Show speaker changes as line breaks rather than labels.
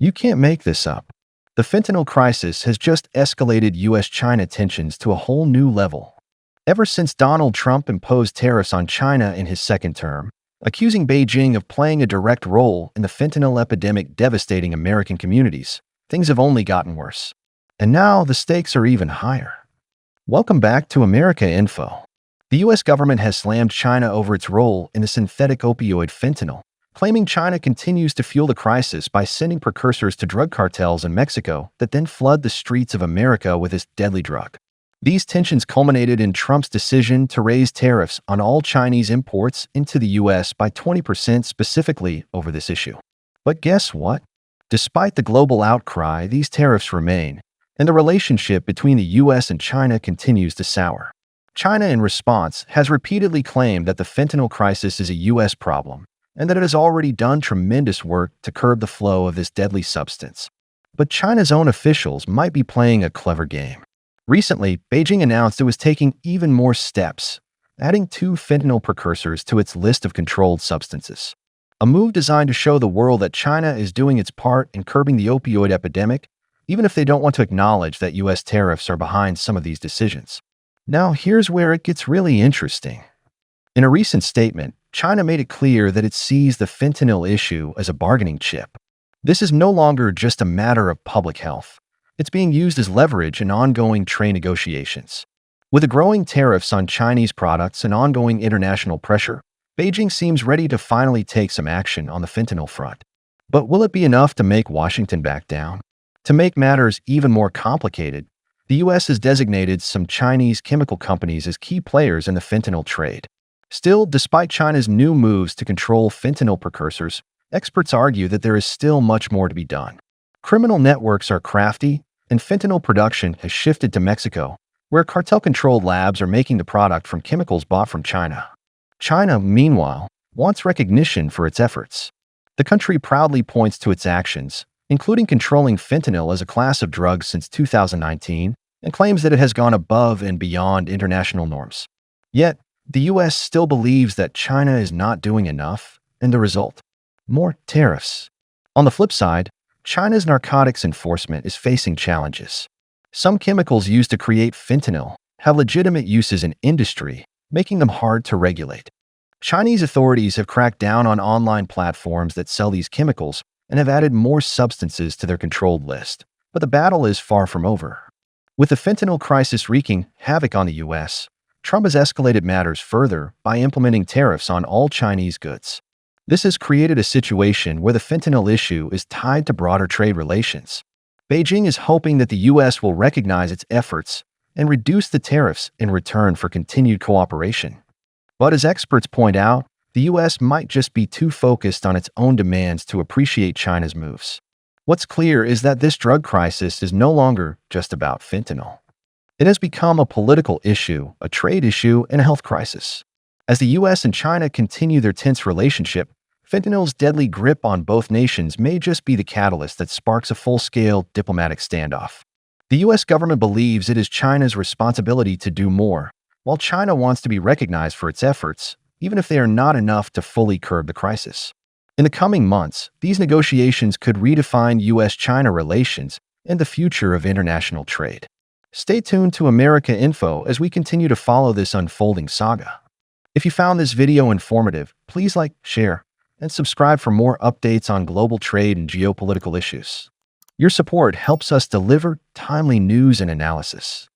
You can't make this up. The fentanyl crisis has just escalated U.S. China tensions to a whole new level. Ever since Donald Trump imposed tariffs on China in his second term, accusing Beijing of playing a direct role in the fentanyl epidemic devastating American communities, things have only gotten worse. And now the stakes are even higher. Welcome back to America Info. The U.S. government has slammed China over its role in the synthetic opioid fentanyl, claiming China continues to fuel the crisis by sending precursors to drug cartels in Mexico that then flood the streets of America with this deadly drug. These tensions culminated in Trump's decision to raise tariffs on all Chinese imports into the U.S. by 20% specifically over this issue. But guess what? Despite the global outcry, these tariffs remain, and the relationship between the U.S. and China continues to sour. China, in response, has repeatedly claimed that the fentanyl crisis is a U.S. problem, and that it has already done tremendous work to curb the flow of this deadly substance. But China's own officials might be playing a clever game. Recently, Beijing announced it was taking even more steps, adding 2 fentanyl precursors to its list of controlled substances. A move designed to show the world that China is doing its part in curbing the opioid epidemic, even if they don't want to acknowledge that U.S. tariffs are behind some of these decisions. Now, here's where it gets really interesting. In a recent statement, China made it clear that it sees the fentanyl issue as a bargaining chip. This is no longer just a matter of public health. It's being used as leverage in ongoing trade negotiations. With the growing tariffs on Chinese products and ongoing international pressure, Beijing seems ready to finally take some action on the fentanyl front. But will it be enough to make Washington back down? To make matters even more complicated, the U.S. has designated some Chinese chemical companies as key players in the fentanyl trade. Still, despite China's new moves to control fentanyl precursors, experts argue that there is still much more to be done. Criminal networks are crafty, and fentanyl production has shifted to Mexico, where cartel-controlled labs are making the product from chemicals bought from China. China, meanwhile, wants recognition for its efforts. The country proudly points to its actions, including controlling fentanyl as a class of drugs since 2019, and claims that it has gone above and beyond international norms. Yet, the U.S. still believes that China is not doing enough, and the result? More tariffs. On the flip side, China's narcotics enforcement is facing challenges. Some chemicals used to create fentanyl have legitimate uses in industry, making them hard to regulate. Chinese authorities have cracked down on online platforms that sell these chemicals and have added more substances to their controlled list. But the battle is far from over. With the fentanyl crisis wreaking havoc on the U.S., Trump has escalated matters further by implementing tariffs on all Chinese goods. This has created a situation where the fentanyl issue is tied to broader trade relations. Beijing is hoping that the U.S. will recognize its efforts and reduce the tariffs in return for continued cooperation. But as experts point out, the U.S. might just be too focused on its own demands to appreciate China's moves. What's clear is that this drug crisis is no longer just about fentanyl. It has become a political issue, a trade issue, and a health crisis. As the U.S. and China continue their tense relationship, fentanyl's deadly grip on both nations may just be the catalyst that sparks a full-scale diplomatic standoff. The U.S. government believes it is China's responsibility to do more, while China wants to be recognized for its efforts, even if they are not enough to fully curb the crisis. In the coming months, these negotiations could redefine U.S.-China relations and the future of international trade. Stay tuned to America Info as we continue to follow this unfolding saga. If you found this video informative, please like, share, and subscribe for more updates on global trade and geopolitical issues. Your support helps us deliver timely news and analysis.